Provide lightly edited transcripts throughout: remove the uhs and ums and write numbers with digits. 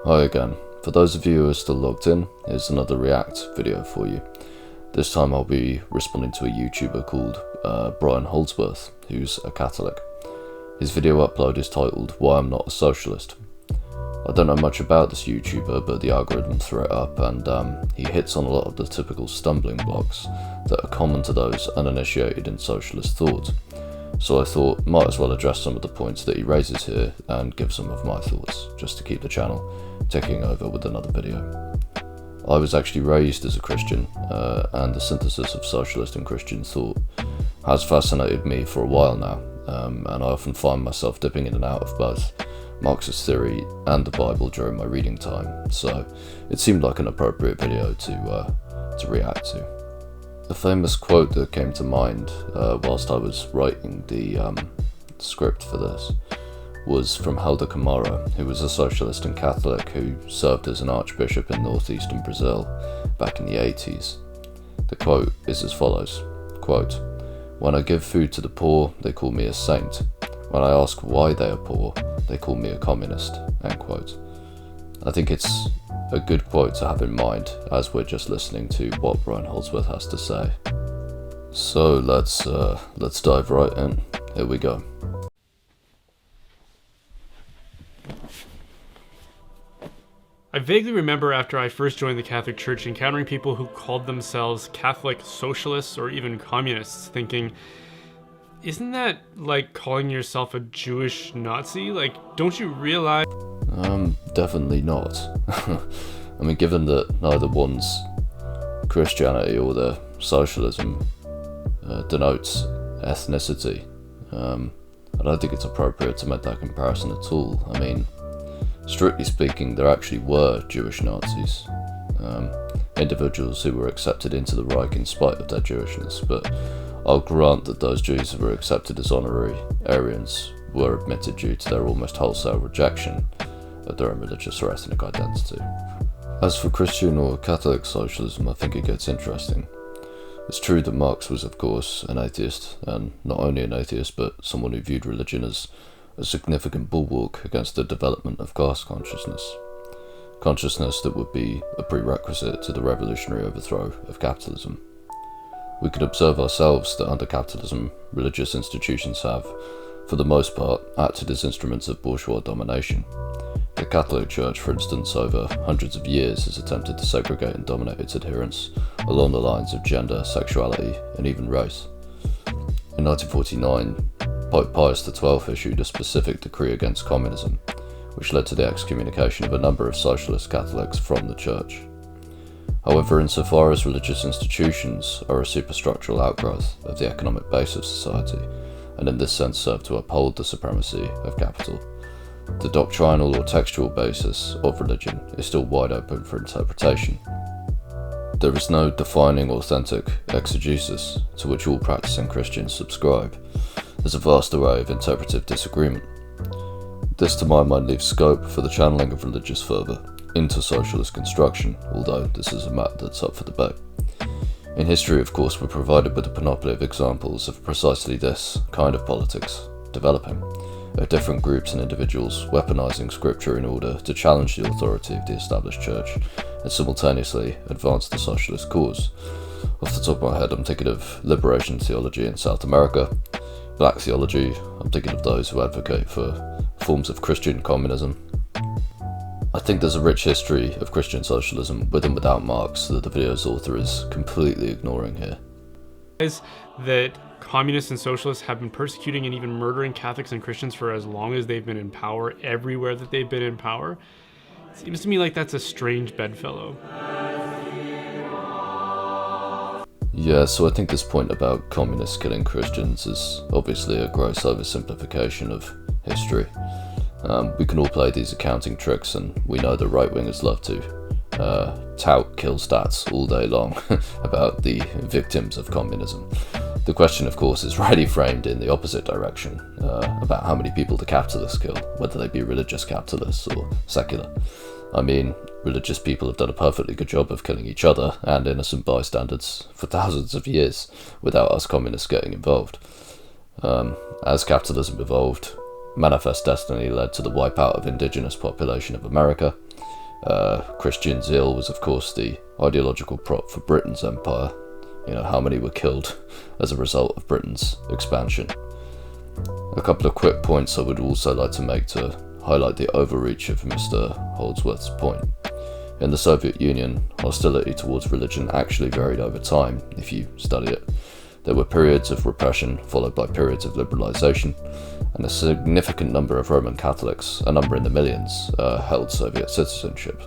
Hi again. For those of you who are still logged in, here's another React video for you. This time I'll be responding to a YouTuber called Brian Holdsworth, who's a Catholic. His video upload is titled Why I'm Not a Socialist. I don't know much about this YouTuber, but the algorithm threw it up and he hits on a lot of the typical stumbling blocks that are common to those uninitiated in socialist thought. So I thought might as well address some of the points that he raises here and give some of my thoughts, just to keep the channel ticking over with another video. I was actually raised as a Christian, and the synthesis of socialist and Christian thought has fascinated me for a while now, and I often find myself dipping in and out of both Marxist theory and the Bible during my reading time, so it seemed like an appropriate video to react to. The famous quote that came to mind whilst I was writing the script for this was from Helder Camara, who was a socialist and Catholic who served as an archbishop in northeastern Brazil back in the 80s. The quote is as follows, quote, "When I give food to the poor, they call me a saint. When I ask why they are poor, they call me a communist," end quote. I think it's a good quote to have in mind as we're just listening to what Brian Holdsworth has to say. So let's dive right in. Here we go. I vaguely remember after I first joined the Catholic Church encountering people who called themselves Catholic socialists or even communists, thinking, isn't that like calling yourself a Jewish Nazi? Like, don't you realize? Definitely not. I mean, given that neither one's Christianity or their socialism denotes ethnicity, I don't think it's appropriate to make that comparison at all. I mean, strictly speaking, there actually were Jewish Nazis, individuals who were accepted into the Reich in spite of their Jewishness, but I'll grant that those Jews who were accepted as honorary Aryans were admitted due to their almost wholesale rejection of their own religious or ethnic identity. As for Christian or Catholic socialism, I think it gets interesting. It's true that Marx was, of course, an atheist, and not only an atheist, but someone who viewed religion as a significant bulwark against the development of class consciousness that would be a prerequisite to the revolutionary overthrow of capitalism. We could observe ourselves that under capitalism, religious institutions have, for the most part, acted as instruments of bourgeois domination. The Catholic Church, for instance, over hundreds of years has attempted to segregate and dominate its adherents along the lines of gender, sexuality, and even race. In 1949, Pope Pius XII issued a specific decree against communism, which led to the excommunication of a number of socialist Catholics from the Church. However, insofar as religious institutions are a superstructural outgrowth of the economic base of society, and in this sense serve to uphold the supremacy of capital, the doctrinal or textual basis of religion is still wide open for interpretation. There is no defining authentic exegesis to which all practicing Christians subscribe. There's a vast array of interpretive disagreement. This to my mind leaves scope for the channeling of religious fervour into socialist construction, although this is a matter that's up for debate. In history, of course, we're provided with a panoply of examples of precisely this kind of politics developing, of different groups and individuals weaponising scripture in order to challenge the authority of the established church and simultaneously advance the socialist cause. Off the top of my head, I'm thinking of liberation theology in South America, black theology, I'm thinking of those who advocate for forms of Christian communism. I think there's a rich history of Christian socialism with and without Marx that the video's author is completely ignoring here. That communists and socialists have been persecuting and even murdering Catholics and Christians for as long as they've been in power, everywhere that they've been in power. It seems to me like that's a strange bedfellow. Yeah, so I think this point about communists killing Christians is obviously a gross oversimplification of history. We can all play these accounting tricks, and we know the right-wingers love to tout kill stats all day long about the victims of communism. The question, of course, is rightly framed in the opposite direction, about how many people the capitalists kill, whether they be religious capitalists or secular. I mean, religious people have done a perfectly good job of killing each other and innocent bystanders for thousands of years without us communists getting involved. As capitalism evolved, Manifest Destiny led to the wipeout of indigenous population of America, Christian zeal was of course the ideological prop for Britain's empire. How many were killed as a result of Britain's expansion. A couple of quick points I would also like to make to highlight the overreach of Mr. Holdsworth's point. In the Soviet Union, hostility towards religion actually varied over time, if you study it. There were periods of repression, followed by periods of liberalization, and a significant number of Roman Catholics, a number in the millions, held Soviet citizenship.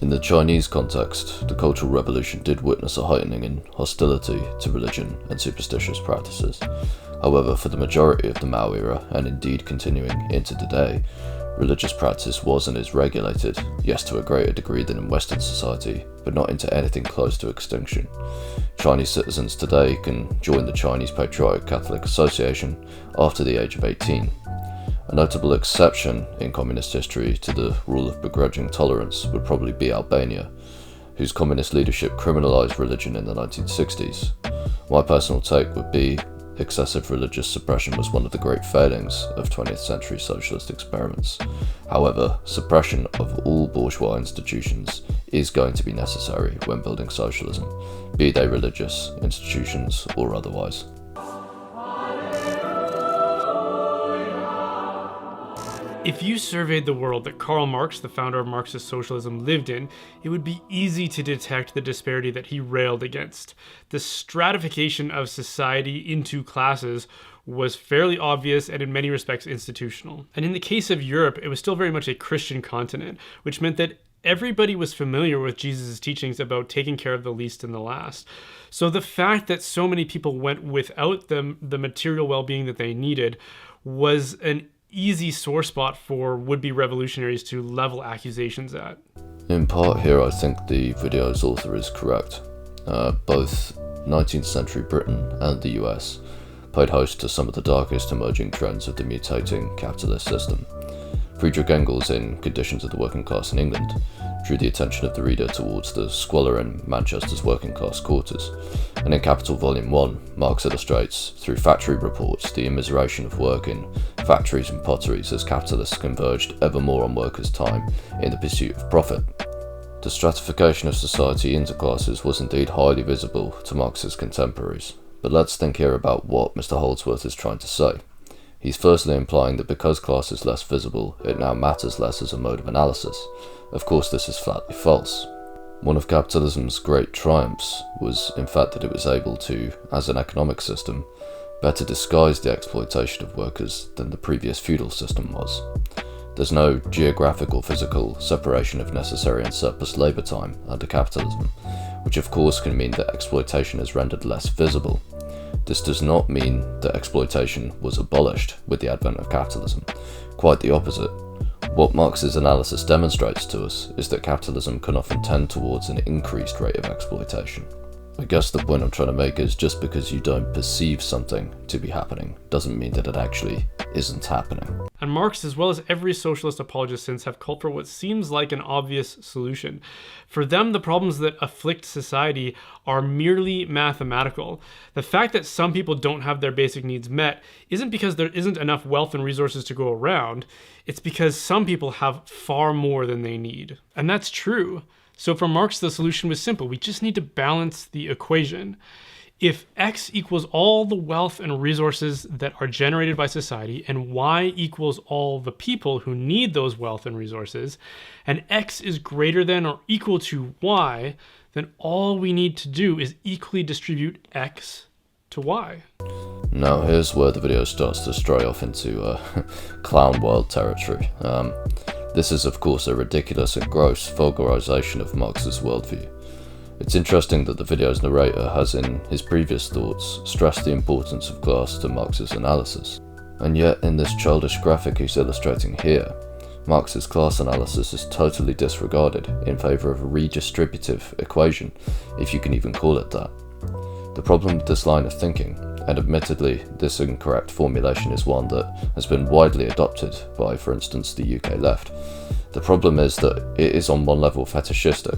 In the Chinese context, the Cultural Revolution did witness a heightening in hostility to religion and superstitious practices. However, for the majority of the Mao era, and indeed continuing into today, religious practice was and is regulated, yes, to a greater degree than in Western society, but not into anything close to extinction. Chinese citizens today can join the Chinese Patriotic Catholic Association after the age of 18. A notable exception in communist history to the rule of begrudging tolerance would probably be Albania, whose communist leadership criminalized religion in the 1960s. My personal take would be excessive religious suppression was one of the great failings of 20th century socialist experiments. However, suppression of all bourgeois institutions is going to be necessary when building socialism, be they religious institutions or otherwise. If you surveyed the world that Karl Marx, the founder of Marxist socialism, lived in, it would be easy to detect the disparity that he railed against. The stratification of society into classes was fairly obvious and in many respects institutional. And in the case of Europe, it was still very much a Christian continent, which meant that everybody was familiar with Jesus' teachings about taking care of the least and the last. So the fact that so many people went without the material well-being that they needed was an easy sore spot for would-be revolutionaries to level accusations at. In part here, I think the video's author is correct. Both 19th century Britain and the US played host to some of the darkest emerging trends of the mutating capitalist system. Friedrich Engels, in Conditions of the Working Class in England, drew the attention of the reader towards the squalor in Manchester's working class quarters, and in Capital Volume 1, Marx illustrates, through factory reports, the immiseration of work in factories and potteries as capitalists converged ever more on workers' time in the pursuit of profit. The stratification of society into classes was indeed highly visible to Marx's contemporaries, but let's think here about what Mr. Holdsworth is trying to say. He's firstly implying that because class is less visible, it now matters less as a mode of analysis. Of course, this is flatly false. One of capitalism's great triumphs was, in fact, that it was able to, as an economic system, better disguise the exploitation of workers than the previous feudal system was. There's no geographic or physical separation of necessary and surplus labour time under capitalism, which of course can mean that exploitation is rendered less visible. This does not mean that exploitation was abolished with the advent of capitalism. Quite the opposite. What Marx's analysis demonstrates to us is that capitalism can often tend towards an increased rate of exploitation. I guess the point I'm trying to make is just because you don't perceive something to be happening doesn't mean that it actually isn't happening. And Marx, as well as every socialist apologist since, have called for what seems like an obvious solution. For them, the problems that afflict society are merely mathematical. The fact that some people don't have their basic needs met isn't because there isn't enough wealth and resources to go around. It's because some people have far more than they need. And that's true. So for Marx, the solution was simple. We just need to balance the equation. If X equals all the wealth and resources that are generated by society, and Y equals all the people who need those wealth and resources, and X is greater than or equal to Y, then all we need to do is equally distribute X to Y. Now here's where the video starts to stray off into clown world territory. This is of course a ridiculous and gross vulgarization of Marx's worldview. It's interesting that the video's narrator has in his previous thoughts stressed the importance of class to Marx's analysis, and yet in this childish graphic he's illustrating here, Marx's class analysis is totally disregarded in favour of a redistributive equation, if you can even call it that. The problem with this line of thinking, and admittedly this incorrect formulation is one that has been widely adopted by, for instance, the UK left, the problem is that it is on one level fetishistic.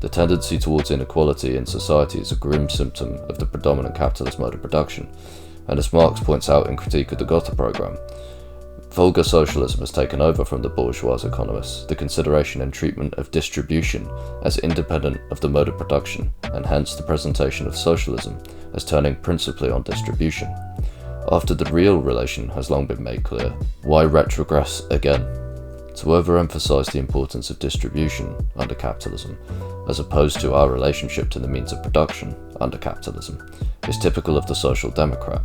The tendency towards inequality in society is a grim symptom of the predominant capitalist mode of production, and as Marx points out in Critique of the Gotha programme, Vulgar socialism has taken over from the bourgeois economists the consideration and treatment of distribution as independent of the mode of production, and hence the presentation of socialism as turning principally on distribution. After the real relation has long been made clear, why retrogress again? To overemphasize the importance of distribution under capitalism, as opposed to our relationship to the means of production under capitalism, is typical of the social democrat.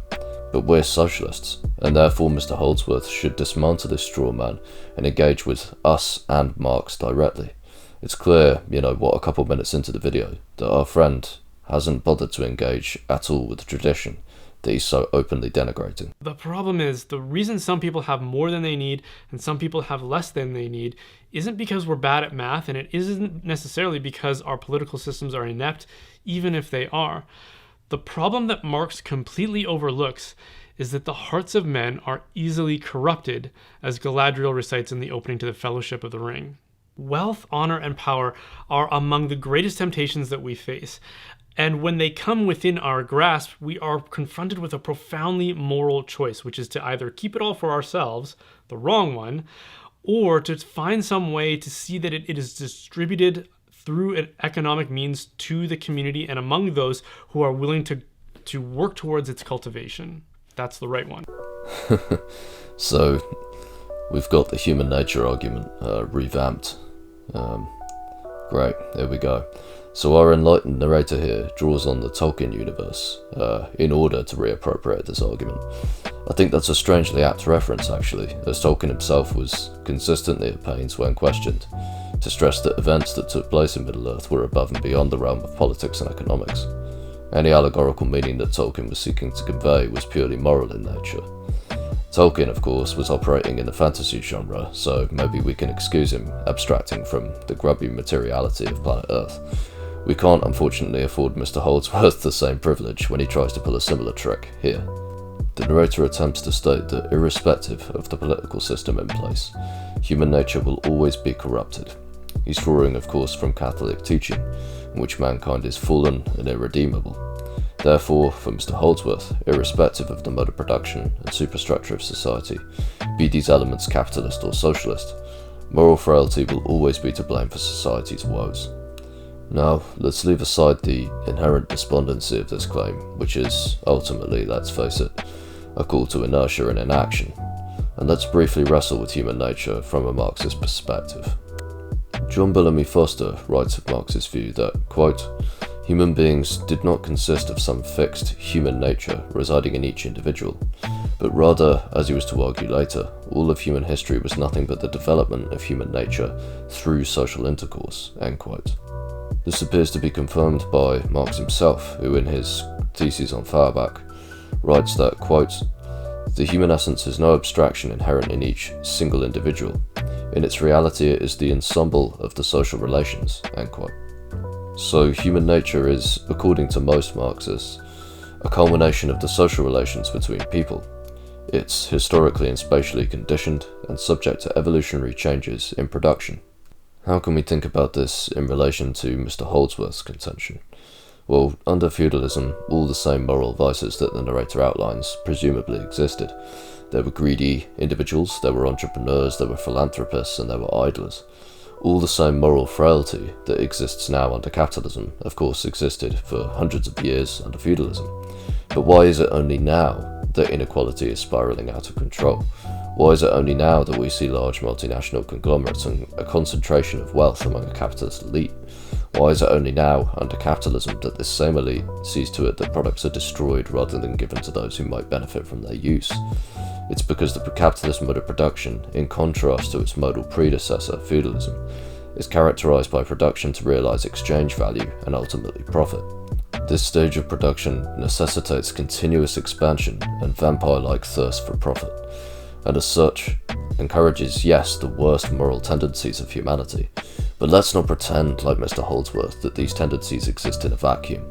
But we're socialists, and therefore Mr. Holdsworth should dismantle this straw man and engage with us and Marx directly. It's clear, what, a couple minutes into the video, that our friend hasn't bothered to engage at all with the tradition that he's so openly denigrating. The problem is, the reason some people have more than they need and some people have less than they need isn't because we're bad at math, and it isn't necessarily because our political systems are inept, even if they are. The problem that Marx completely overlooks is that the hearts of men are easily corrupted, as Galadriel recites in the opening to the Fellowship of the Ring. Wealth, honor, and power are among the greatest temptations that we face. And when they come within our grasp, we are confronted with a profoundly moral choice, which is to either keep it all for ourselves, the wrong one, or to find some way to see that it is distributed through an economic means to the community and among those who are willing to work towards its cultivation. That's the right one. So, we've got the human nature argument revamped. Great, there we go. So our enlightened narrator here draws on the Tolkien universe in order to reappropriate this argument. I think that's a strangely apt reference, actually, as Tolkien himself was consistently at pains when questioned to stress that events that took place in Middle-earth were above and beyond the realm of politics and economics. Any allegorical meaning that Tolkien was seeking to convey was purely moral in nature. Tolkien, of course, was operating in the fantasy genre, so maybe we can excuse him abstracting from the grubby materiality of planet Earth. We can't, unfortunately, afford Mr. Holdsworth the same privilege when he tries to pull a similar trick here. The narrator attempts to state that irrespective of the political system in place, human nature will always be corrupted. He's drawing, of course, from Catholic teaching, in which mankind is fallen and irredeemable. Therefore, for Mr. Holdsworth, irrespective of the mode of production and superstructure of society, be these elements capitalist or socialist, moral frailty will always be to blame for society's woes. Now, let's leave aside the inherent despondency of this claim, which is, ultimately, let's face it, a call to inertia and inaction, and let's briefly wrestle with human nature from a Marxist perspective. John Bellamy Foster writes of Marx's view that, quote, human beings did not consist of some fixed human nature residing in each individual, but rather, as he was to argue later, all of human history was nothing but the development of human nature through social intercourse, end quote. This appears to be confirmed by Marx himself, who in his thesis on Feuerbach writes that, quote, the human essence is no abstraction inherent in each single individual. In its reality, it is the ensemble of the social relations, end quote. So human nature is, according to most Marxists, a culmination of the social relations between people. It's historically and spatially conditioned and subject to evolutionary changes in production. How can we think about this in relation to Mr. Holdsworth's contention? Well, under feudalism, all the same moral vices that the narrator outlines presumably existed. There were greedy individuals, there were entrepreneurs, there were philanthropists, and there were idlers. All the same moral frailty that exists now under capitalism, of course, existed for hundreds of years under feudalism. But why is it only now that inequality is spiralling out of control? Why is it only now that we see large multinational conglomerates and a concentration of wealth among a capitalist elite? Why is it only now, under capitalism, that this same elite sees to it that products are destroyed rather than given to those who might benefit from their use? It's because the capitalist mode of production, in contrast to its modal predecessor, feudalism, is characterized by production to realize exchange value and ultimately profit. This stage of production necessitates continuous expansion and vampire-like thirst for profit, and as such, encourages, yes, the worst moral tendencies of humanity. But let's not pretend, like Mr. Holdsworth, that these tendencies exist in a vacuum.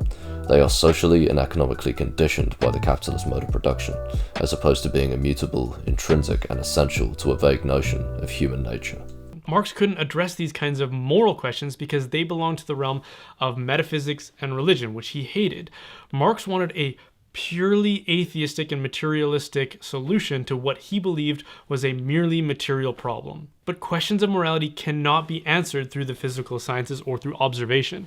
They are socially and economically conditioned by the capitalist mode of production, as opposed to being immutable, intrinsic, and essential to a vague notion of human nature. Marx couldn't address these kinds of moral questions because they belonged to the realm of metaphysics and religion, which he hated. Marx wanted a purely atheistic and materialistic solution to what he believed was a merely material problem. But questions of morality cannot be answered through the physical sciences or through observation.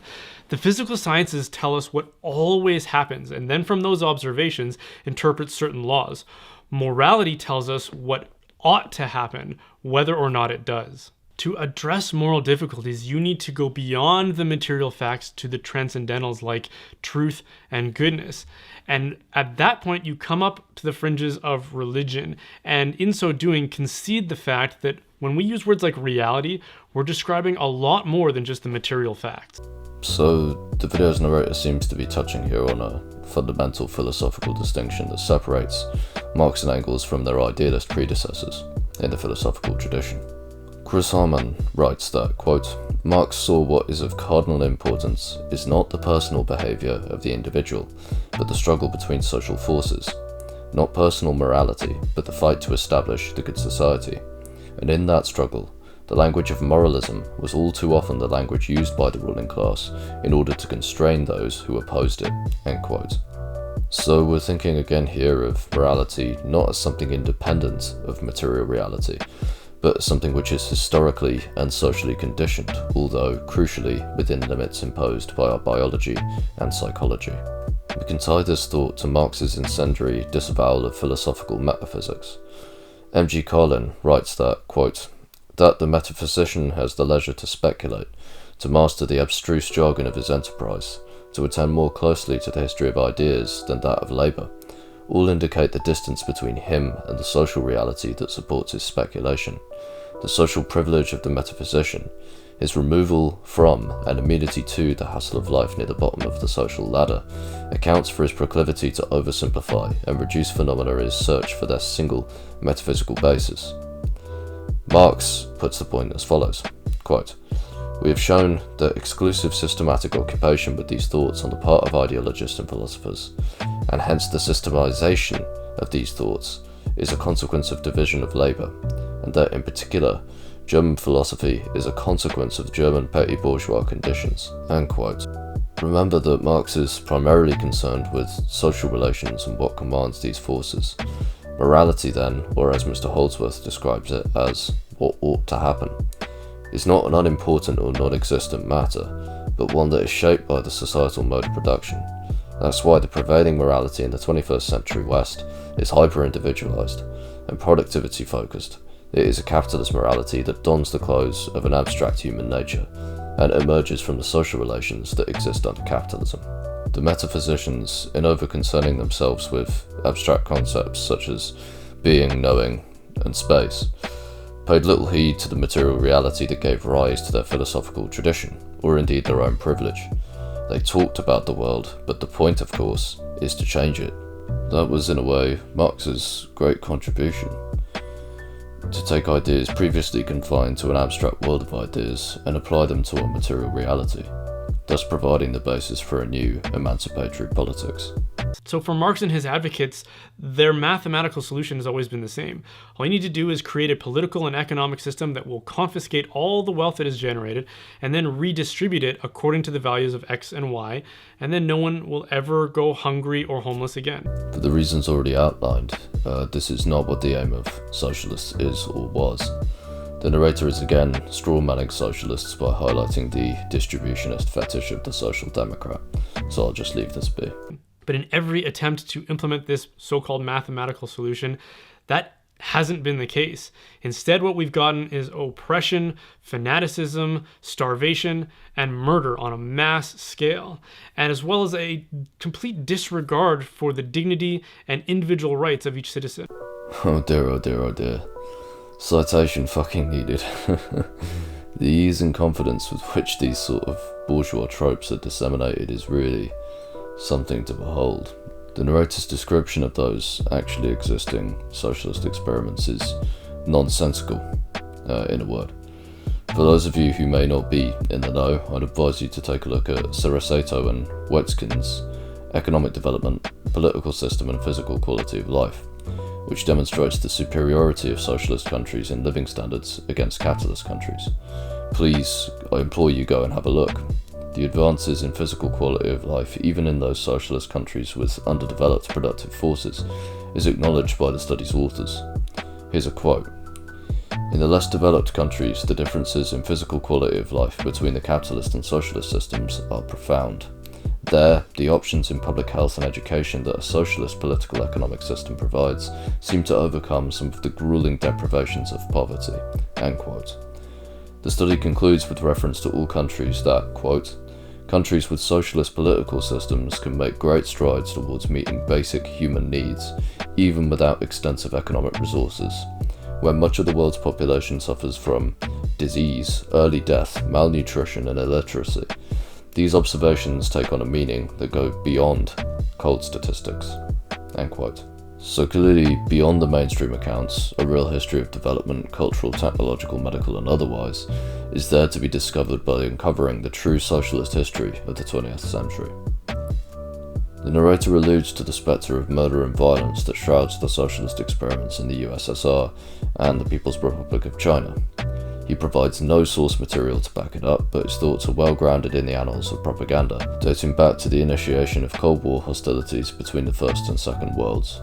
The physical sciences tell us what always happens, and then from those observations interpret certain laws. Morality tells us what ought to happen, whether or not it does. To address moral difficulties, you need to go beyond the material facts to the transcendentals like truth and goodness. And at that point, you come up to the fringes of religion, and in so doing, concede the fact that when we use words like reality, we're describing a lot more than just the material facts. So, the video's narrator seems to be touching here on a fundamental philosophical distinction that separates Marx and Engels from their idealist predecessors in the philosophical tradition. Chris Harman writes that, quote, Marx saw what is of cardinal importance is not the personal behaviour of the individual, but the struggle between social forces, not personal morality, but the fight to establish the good society. And in that struggle, the language of moralism was all too often the language used by the ruling class in order to constrain those who opposed it, end quote. So we're thinking again here of morality not as something independent of material reality, but something which is historically and socially conditioned, although crucially within limits imposed by our biology and psychology. We can tie this thought to Marx's incendiary disavowal of philosophical metaphysics. M.G. Kalin writes that, quote, that the metaphysician has the leisure to speculate, to master the abstruse jargon of his enterprise, to attend more closely to the history of ideas than that of labour, all indicate the distance between him and the social reality that supports his speculation. The social privilege of the metaphysician, his removal from and immunity to the hassle of life near the bottom of the social ladder, accounts for his proclivity to oversimplify and reduce phenomena in his search for their single metaphysical basis. Marx puts the point as follows, quote, we have shown that exclusive systematic occupation with these thoughts on the part of ideologists and philosophers, and hence the systematization of these thoughts, is a consequence of division of labour, and that in particular, German philosophy is a consequence of German petty bourgeois conditions, end quote. Remember that Marx is primarily concerned with social relations and what commands these forces. Morality then, or as Mr. Holdsworth describes it as what ought to happen, is not an unimportant or non-existent matter, but one that is shaped by the societal mode of production. That's why the prevailing morality in the 21st century West is hyper-individualized and productivity-focused. It is a capitalist morality that dons the clothes of an abstract human nature and emerges from the social relations that exist under capitalism. The metaphysicians, in over-concerning themselves with abstract concepts such as being, knowing, and space, paid little heed to the material reality that gave rise to their philosophical tradition, or indeed their own privilege. They talked about the world, but the point, of course, is to change it. That was, in a way, Marx's great contribution. To take ideas previously confined to an abstract world of ideas and apply them to a material reality, thus providing the basis for a new emancipatory politics. So for Marx and his advocates, their mathematical solution has always been the same. All you need to do is create a political and economic system that will confiscate all the wealth that is generated and then redistribute it according to the values of X and Y, and then no one will ever go hungry or homeless again. For the reasons already outlined, this is not what the aim of socialists is or was. The narrator is again straw-manning socialists by highlighting the distributionist fetish of the social democrat, so I'll just leave this be. But in every attempt to implement this so-called mathematical solution, that hasn't been the case. Instead, what we've gotten is oppression, fanaticism, starvation, and murder on a mass scale, and as well as a complete disregard for the dignity and individual rights of each citizen. Oh dear, oh dear, oh dear. Citation fucking needed. The ease and confidence with which these sort of bourgeois tropes are disseminated is really something to behold. The narrator's description of those actually existing socialist experiments is nonsensical, in a word. For those of you who may not be in the know, I'd advise you to take a look at Cereseto and Waitzkin's Economic Development, Political System and Physical Quality of Life, which demonstrates the superiority of socialist countries in living standards against capitalist countries. Please, I implore you, go and have a look. the advances in physical quality of life, even in those socialist countries with underdeveloped productive forces, is acknowledged by the study's authors. Here's a quote. In the less developed countries, the differences in physical quality of life between the capitalist and socialist systems are profound. There, the options in public health and education that a socialist political economic system provides seem to overcome some of the grueling deprivations of poverty." End quote. The study concludes with reference to all countries that, quote, "countries with socialist political systems can make great strides towards meeting basic human needs, even without extensive economic resources. Where much of the world's population suffers from disease, early death, malnutrition, and illiteracy, these observations take on a meaning that go beyond cold statistics." End quote. So clearly, beyond the mainstream accounts, a real history of development, cultural, technological, medical, and otherwise, is there to be discovered by uncovering the true socialist history of the 20th century. The narrator alludes to the spectre of murder and violence that shrouds the socialist experiments in the USSR and the People's Republic of China. He provides no source material to back it up, but his thoughts are well grounded in the annals of propaganda, dating back to the initiation of Cold War hostilities between the First and Second Worlds.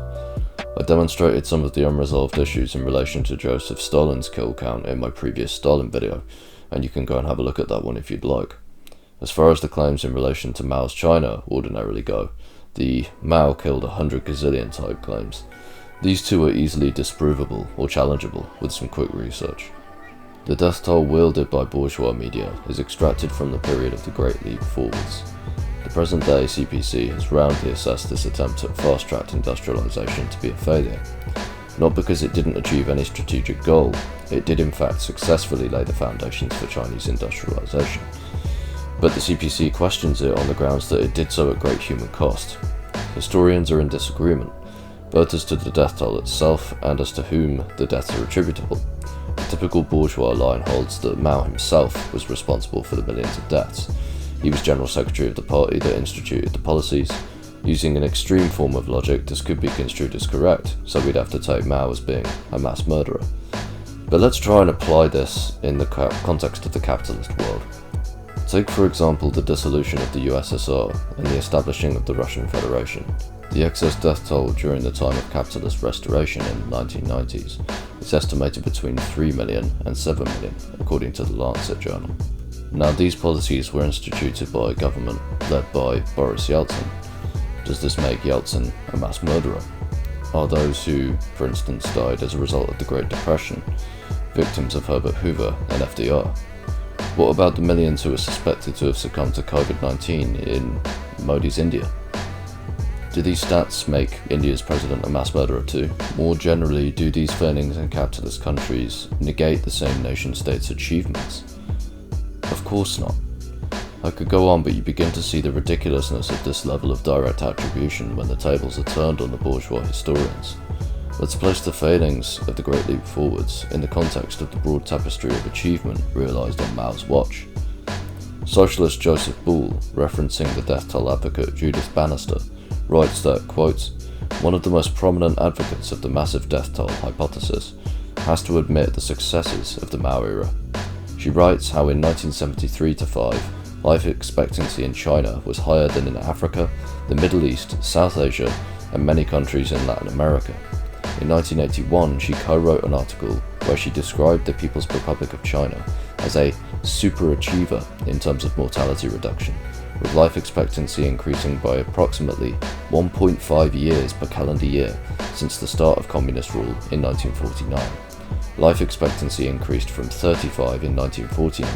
I demonstrated some of the unresolved issues in relation to Joseph Stalin's kill count in my previous Stalin video, and you can go and have a look at that one if you'd like. As far as the claims in relation to Mao's China ordinarily go, the Mao killed 100 gazillion type claims. These two are easily disprovable or challengeable with some quick research. The death toll wielded by bourgeois media is extracted from the period of the Great Leap Forwards. The present-day CPC has roundly assessed this attempt at fast-tracked industrialization to be a failure. Not because it didn't achieve any strategic goal, it did in fact successfully lay the foundations for Chinese industrialization. But the CPC questions it on the grounds that it did so at great human cost. Historians are in disagreement, both as to the death toll itself and as to whom the deaths are attributable. The typical bourgeois line holds that Mao himself was responsible for the millions of deaths. He was general secretary of the party that instituted the policies. Using an extreme form of logic, this could be construed as correct, so we'd have to take Mao as being a mass murderer. But let's try and apply this in the context of the capitalist world. Take for example the dissolution of the USSR and the establishing of the Russian Federation. The excess death toll during the time of capitalist restoration in the 1990s is estimated between 3 million and 7 million, according to the Lancet journal. Now these policies were instituted by a government led by Boris Yeltsin. Does this make Yeltsin a mass murderer? Are those who, for instance, died as a result of the Great Depression victims of Herbert Hoover and FDR? What about the millions who are suspected to have succumbed to COVID-19 in Modi's India? Do these stats make India's president a mass murderer too? More generally, do these failings in capitalist countries negate the same nation-state's achievements? Of course not. I could go on, but you begin to see the ridiculousness of this level of direct attribution when the tables are turned on the bourgeois historians. Let's place the failings of the Great Leap Forwards in the context of the broad tapestry of achievement realised on Mao's watch. Socialist Joseph Bull, referencing the death toll advocate Judith Bannister, writes that, quote, "One of the most prominent advocates of the massive death toll hypothesis has to admit the successes of the Mao era. She writes how in 1973-5, life expectancy in China was higher than in Africa, the Middle East, South Asia, and many countries in Latin America. In 1981, she co-wrote an article where she described the People's Republic of China as a superachiever in terms of mortality reduction, with life expectancy increasing by approximately 1.5 years per calendar year since the start of communist rule in 1949. Life expectancy increased from 35 in 1949,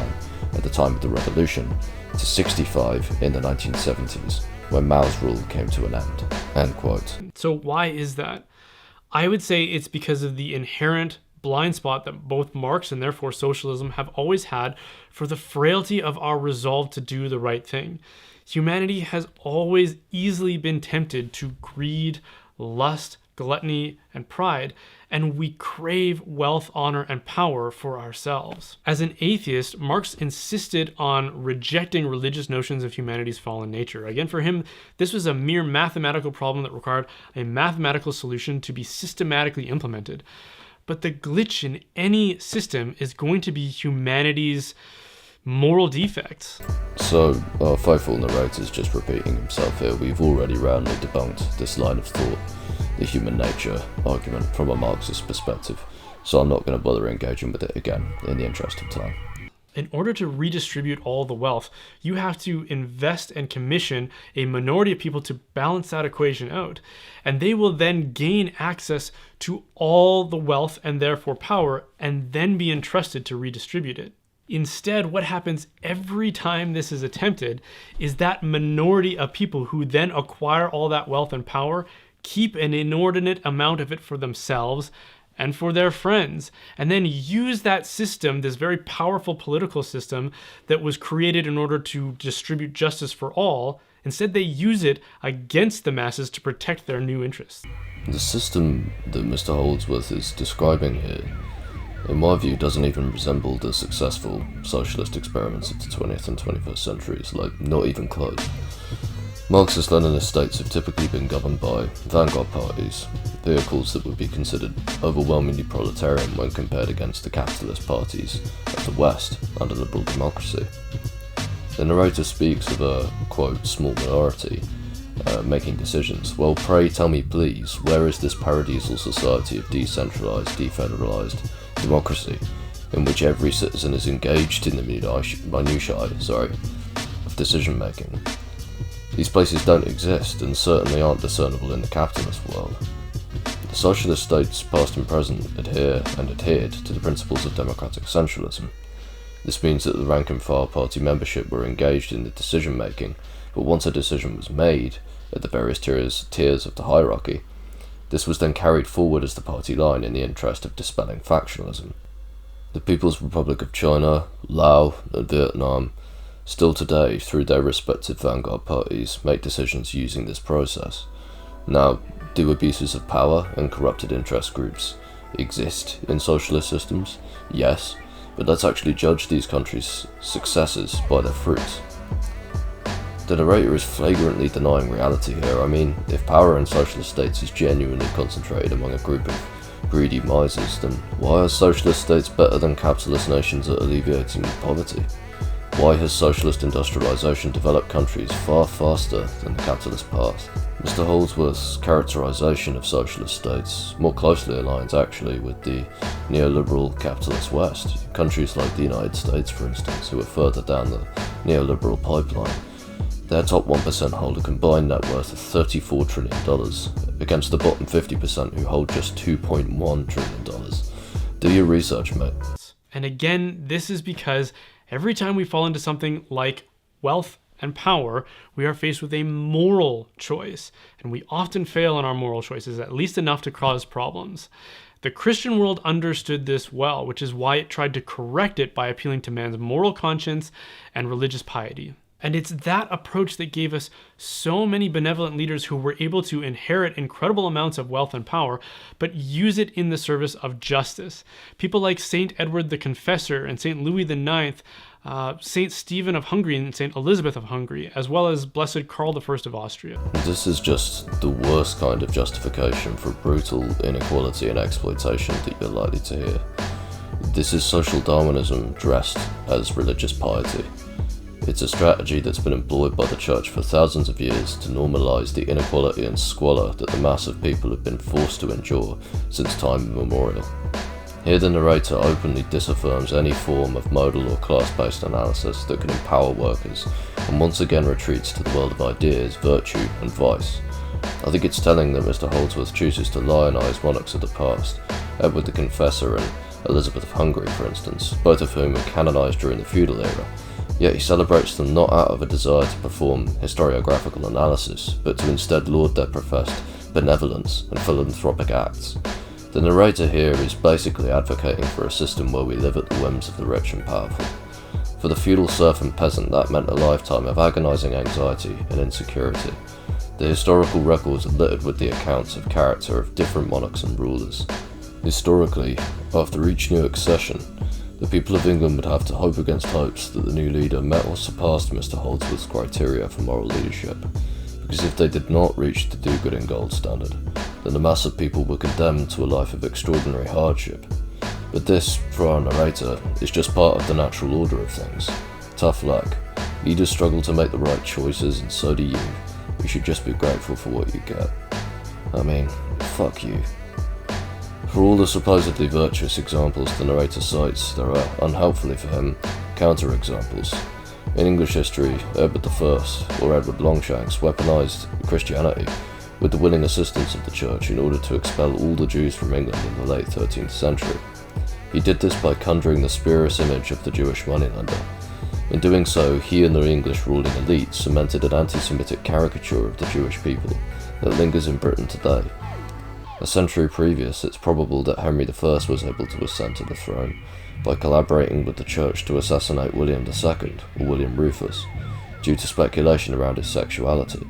at the time of the revolution, to 65 in the 1970s, when Mao's rule came to an end." End quote. So why is that? I would say it's because of the inherent blind spot that both Marx and therefore socialism have always had for the frailty of our resolve to do the right thing. Humanity has always easily been tempted to greed, lust, gluttony, and pride, and we crave wealth, honor, and power for ourselves. As an atheist, Marx insisted on rejecting religious notions of humanity's fallen nature. Again, for him, this was a mere mathematical problem that required a mathematical solution to be systematically implemented. But the glitch in any system is going to be humanity's moral defects. So, our faithful narrator's just repeating himself here. We've already roundly debunked this line of thought, the human nature argument, from a Marxist perspective, so I'm not going to bother engaging with it again in the interest of time. In order to redistribute all the wealth, you have to invest and commission a minority of people to balance that equation out. And they will then gain access to all the wealth and therefore power, and then be entrusted to redistribute it. Instead, what happens every time this is attempted is that minority of people who then acquire all that wealth and power keep an inordinate amount of it for themselves and for their friends, and then use that system, this very powerful political system that was created in order to distribute justice for all. Instead, they use it against the masses to protect their new interests. The system that Mr. Holdsworth is describing here, in my view, doesn't even resemble the successful socialist experiments of the 20th and 21st centuries, like, not even close. Marxist-Leninist states have typically been governed by vanguard parties, vehicles that would be considered overwhelmingly proletarian when compared against the capitalist parties of the West under liberal democracy. The narrator speaks of a, quote, small minority making decisions. Well, pray tell me please, where is this paradisal society of decentralised, defederalised democracy, in which every citizen is engaged in the minutiae of decision making? These places don't exist, and certainly aren't discernible in the capitalist world. The socialist states, past and present, adhered to the principles of democratic centralism. This means that the rank and file party membership were engaged in the decision making, but once a decision was made at the various tiers of the hierarchy, this was then carried forward as the party line in the interest of dispelling factionalism. The People's Republic of China, Laos, and Vietnam still today, through their respective vanguard parties, make decisions using this process. Now, do abuses of power and corrupted interest groups exist in socialist systems? Yes, but let's actually judge these countries' successes by their fruits. The narrator is flagrantly denying reality here. I mean, if power in socialist states is genuinely concentrated among a group of greedy misers, then why are socialist states better than capitalist nations at alleviating poverty? Why has socialist industrialisation developed countries far faster than the capitalist path? Mr. Holdsworth's characterisation of socialist states more closely aligns actually with the neoliberal capitalist West. Countries like the United States, for instance, who are further down the neoliberal pipeline, their top 1% hold a combined net worth of $34 trillion against the bottom 50% who hold just $2.1 trillion. Do your research, mate. And again, this is because every time we fall into something like wealth and power, we are faced with a moral choice, and we often fail in our moral choices, at least enough to cause problems. The Christian world understood this well, which is why it tried to correct it by appealing to man's moral conscience and religious piety. And it's that approach that gave us so many benevolent leaders who were able to inherit incredible amounts of wealth and power, but use it in the service of justice. People like Saint Edward the Confessor and Saint Louis IX, Saint Stephen of Hungary and Saint Elizabeth of Hungary, as well as Blessed Karl I of Austria. This is just the worst kind of justification for brutal inequality and exploitation that you're likely to hear. This is social Darwinism dressed as religious piety. It's a strategy that's been employed by the church for thousands of years to normalise the inequality and squalor that the mass of people have been forced to endure since time immemorial. Here the narrator openly disaffirms any form of modal or class-based analysis that can empower workers, and once again retreats to the world of ideas, virtue and vice. I think it's telling that Mr. Holdsworth chooses to lionise monarchs of the past, Edward the Confessor and Elizabeth of Hungary for instance, both of whom were canonised during the feudal era. Yet he celebrates them not out of a desire to perform historiographical analysis, but to instead laud their professed benevolence and philanthropic acts. The narrator here is basically advocating for a system where we live at the whims of the rich and powerful. For the feudal serf and peasant, that meant a lifetime of agonising anxiety and insecurity. The historical records are littered with the accounts of character of different monarchs and rulers. Historically, after each new accession, the people of England would have to hope against hopes that the new leader met or surpassed Mr. Holdsworth's criteria for moral leadership, because if they did not reach the do-gooding gold standard, then the mass of people were condemned to a life of extraordinary hardship. But this, for our narrator, is just part of the natural order of things. Tough luck. You just struggle to make the right choices, and so do you. You should just be grateful for what you get. I mean, fuck you. For all the supposedly virtuous examples the narrator cites, there are, unhelpfully for him, counter-examples. In English history, Edward I, or Edward Longshanks, weaponized Christianity with the willing assistance of the Church in order to expel all the Jews from England in the late 13th century. He did this by conjuring the spurious image of the Jewish moneylender. In doing so, he and the English ruling elite cemented an anti-Semitic caricature of the Jewish people that lingers in Britain today. A century previous, it's probable that Henry I was able to ascend to the throne by collaborating with the Church to assassinate William II, or William Rufus, due to speculation around his sexuality.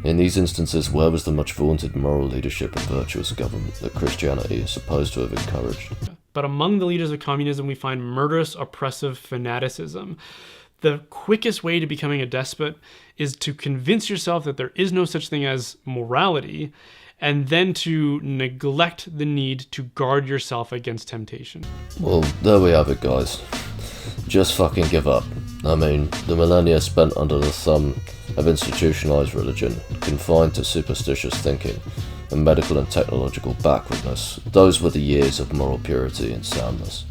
In these instances, where was the much vaunted moral leadership and virtuous government that Christianity is supposed to have encouraged? But among the leaders of communism, we find murderous, oppressive fanaticism. The quickest way to becoming a despot is to convince yourself that there is no such thing as morality, and then to neglect the need to guard yourself against temptation. Well, there we have it, guys. Just fucking give up. I mean, the millennia spent under the thumb of institutionalized religion, confined to superstitious thinking, and medical and technological backwardness, those were the years of moral purity and soundness.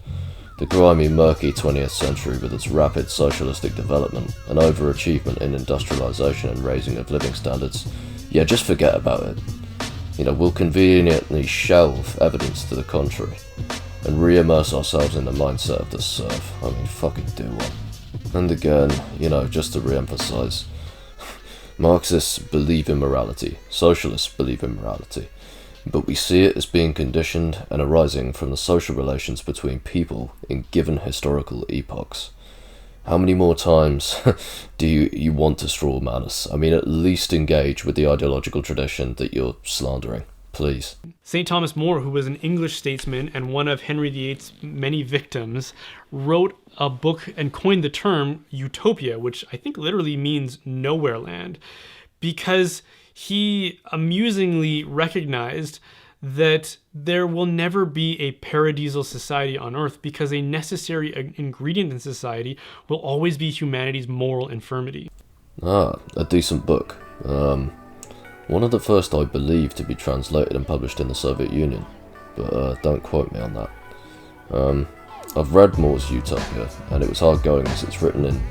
The grimy, murky 20th century, with its rapid socialistic development and overachievement in industrialization and raising of living standards, yeah, just forget about it. We'll conveniently shelve evidence to the contrary, and re-immerse ourselves in the mindset of the serf. I mean, fucking do one. And again, just to re-emphasize, Marxists believe in morality, socialists believe in morality, but we see it as being conditioned and arising from the social relations between people in given historical epochs. How many more times do you want to straw man us? I mean, at least engage with the ideological tradition that you're slandering, please. St. Thomas More, who was an English statesman and one of Henry VIII's many victims, wrote a book and coined the term utopia, which I think literally means nowhere land, because he amusingly recognized that there will never be a paradisal society on Earth because a necessary ingredient in society will always be humanity's moral infirmity. A decent book. One of the first, I believe, to be translated and published in the Soviet Union, but don't quote me on that. I've read More's Utopia, and it was hard going as it's written in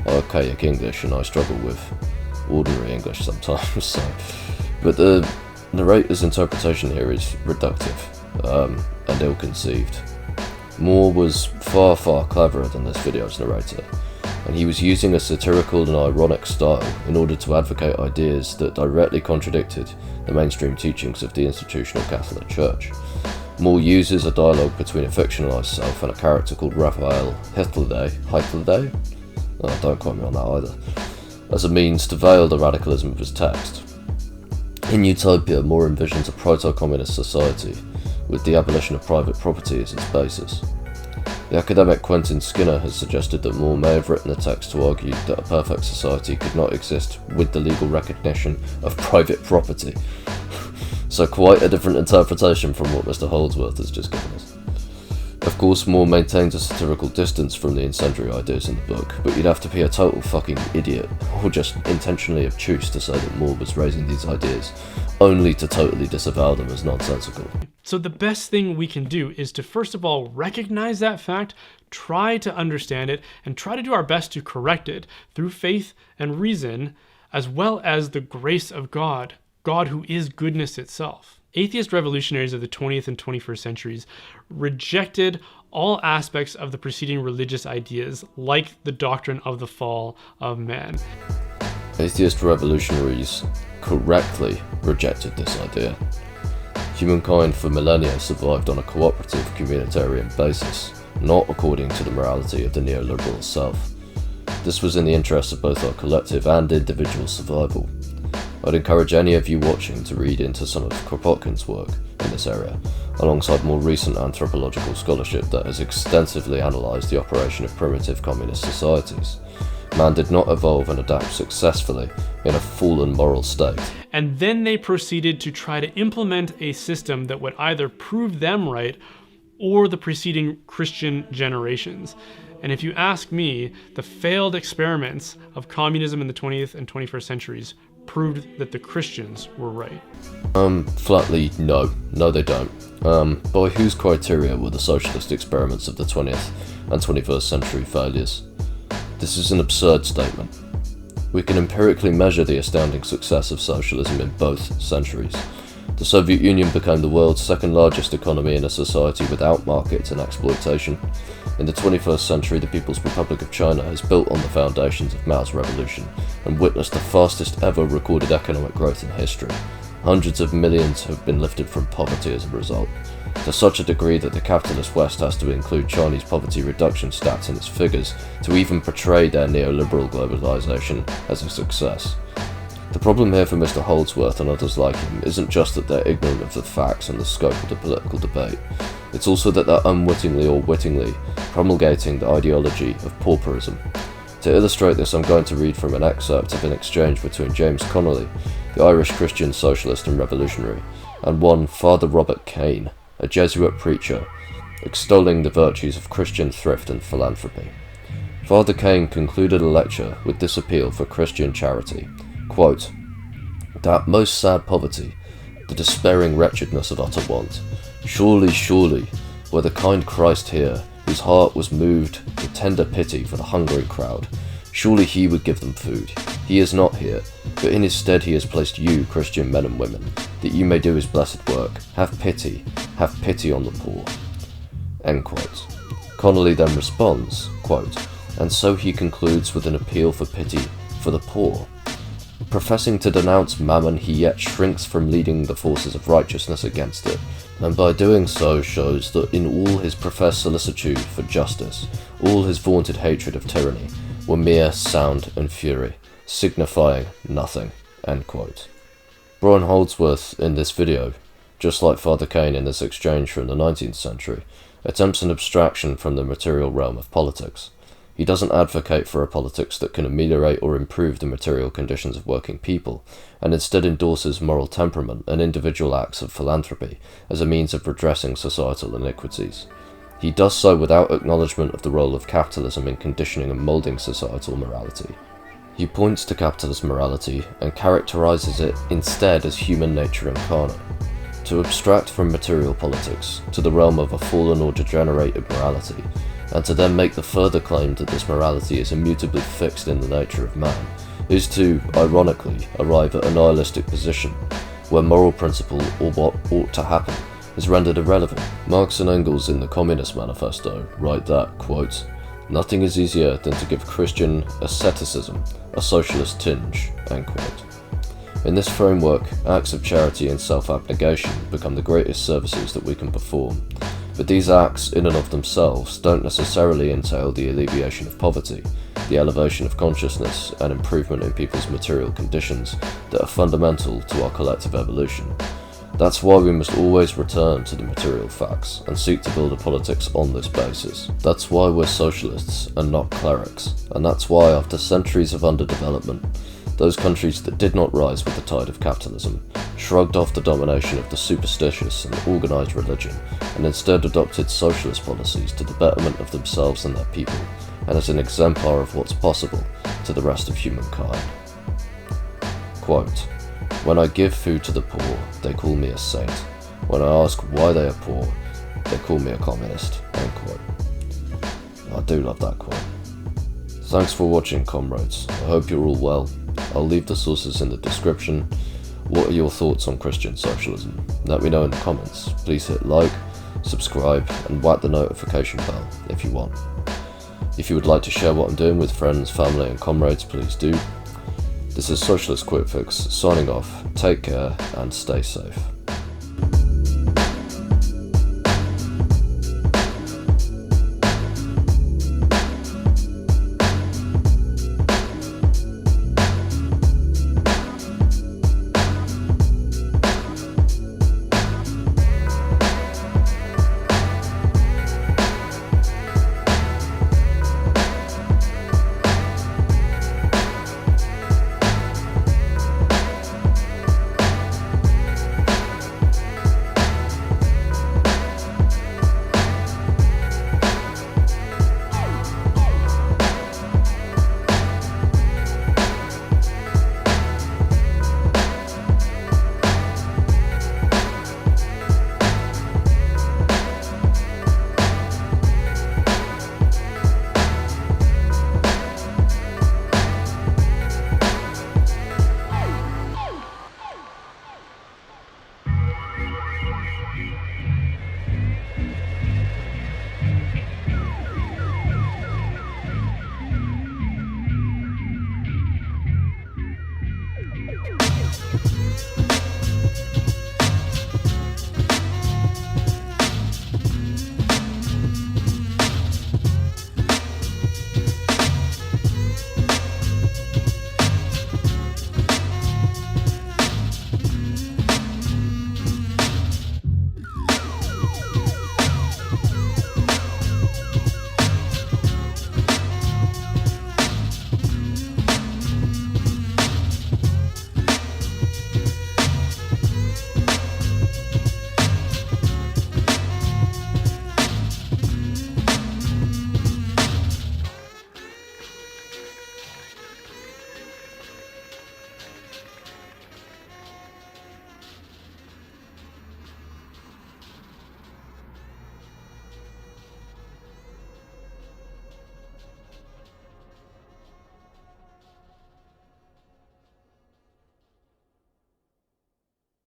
archaic English, and I struggle with ordinary English sometimes. But the narrator's interpretation here is reductive and ill-conceived. More was far, far cleverer than this video's narrator, and he was using a satirical and ironic style in order to advocate ideas that directly contradicted the mainstream teachings of the institutional Catholic Church. More uses a dialogue between a fictionalized self and a character called Raphael Hythloday? Oh, don't quote me on that either, as a means to veil the radicalism of his text. In Utopia, More envisions a proto-communist society, with the abolition of private property as its basis. The academic Quentin Skinner has suggested that More may have written the text to argue that a perfect society could not exist with the legal recognition of private property. So quite a different interpretation from what Mr. Holdsworth has just given us. Of course, More maintains a satirical distance from the incendiary ideas in the book, but you'd have to be a total fucking idiot, or just intentionally obtuse to say that More was raising these ideas, only to totally disavow them as nonsensical. So the best thing we can do is to first of all recognize that fact, try to understand it, and try to do our best to correct it through faith and reason, as well as the grace of God, God who is goodness itself. Atheist revolutionaries of the 20th and 21st centuries rejected all aspects of the preceding religious ideas, like the doctrine of the fall of man. Atheist revolutionaries correctly rejected this idea. Humankind for millennia survived on a cooperative communitarian basis, not according to the morality of the neoliberal self. This was in the interests of both our collective and individual survival. I'd encourage any of you watching to read into some of Kropotkin's work in this area, alongside more recent anthropological scholarship that has extensively analysed the operation of primitive communist societies. Man did not evolve and adapt successfully in a fallen moral state. And then they proceeded to try to implement a system that would either prove them right or the preceding Christian generations. And if you ask me, the failed experiments of communism in the 20th and 21st centuries proved that the Christians were right. Flatly, no. No, they don't. By whose criteria were the socialist experiments of the 20th and 21st century failures? This is an absurd statement. We can empirically measure the astounding success of socialism in both centuries. The Soviet Union became the world's second largest economy in a society without markets and exploitation. In the 21st century, the People's Republic of China has built on the foundations of Mao's revolution and witnessed the fastest ever recorded economic growth in history. Hundreds of millions have been lifted from poverty as a result, to such a degree that the capitalist West has to include Chinese poverty reduction stats in its figures to even portray their neoliberal globalization as a success. The problem here for Mr. Holdsworth and others like him isn't just that they're ignorant of the facts and the scope of the political debate, it's also that they're unwittingly or wittingly promulgating the ideology of pauperism. To illustrate this, I'm going to read from an excerpt of an exchange between James Connolly, the Irish Christian socialist and revolutionary, and one Father Robert Kane, a Jesuit preacher, extolling the virtues of Christian thrift and philanthropy. Father Kane concluded a lecture with this appeal for Christian charity. Quote, "That most sad poverty, the despairing wretchedness of utter want, surely, surely, were the kind Christ here, whose heart was moved with tender pity for the hungering crowd, surely he would give them food. He is not here, but in his stead he has placed you, Christian men and women, that you may do his blessed work. Have pity on the poor." End quote. Connolly then responds, quote, "And so he concludes with an appeal for pity for the poor. Professing to denounce mammon, he yet shrinks from leading the forces of righteousness against it, and by doing so shows that in all his professed solicitude for justice, all his vaunted hatred of tyranny, were mere sound and fury, signifying nothing." End quote. Brian Holdsworth in this video, just like Father Kane in this exchange from the 19th century, attempts an abstraction from the material realm of politics. He doesn't advocate for a politics that can ameliorate or improve the material conditions of working people, and instead endorses moral temperament and individual acts of philanthropy as a means of redressing societal iniquities. He does so without acknowledgement of the role of capitalism in conditioning and moulding societal morality. He points to capitalist morality and characterizes it instead as human nature incarnate. To abstract from material politics to the realm of a fallen or degenerated morality, and to then make the further claim that this morality is immutably fixed in the nature of man, is to, ironically, arrive at a nihilistic position, where moral principle, or what ought to happen, is rendered irrelevant. Marx and Engels in the Communist Manifesto write that, quote, "Nothing is easier than to give Christian asceticism a socialist tinge," end quote. In this framework, acts of charity and self-abnegation become the greatest services that we can perform. But these acts, in and of themselves, don't necessarily entail the alleviation of poverty, the elevation of consciousness, and improvement in people's material conditions that are fundamental to our collective evolution. That's why we must always return to the material facts and seek to build a politics on this basis. That's why we're socialists and not clerics, and that's why after centuries of underdevelopment, those countries that did not rise with the tide of capitalism shrugged off the domination of the superstitious and organised religion and instead adopted socialist policies to the betterment of themselves and their people, and as an exemplar of what's possible to the rest of humankind. Quote, "When I give food to the poor, they call me a saint. When I ask why they are poor, they call me a communist." End quote. I do love that quote. Thanks for watching, comrades. I hope you're all well. I'll leave the sources in the description. What are your thoughts on Christian socialism? Let me know in the comments. Please hit like, subscribe, and whack the notification bell if you want. If you would like to share what I'm doing with friends, family, and comrades, please do. This is Socialist Quick Fix, signing off. Take care and stay safe.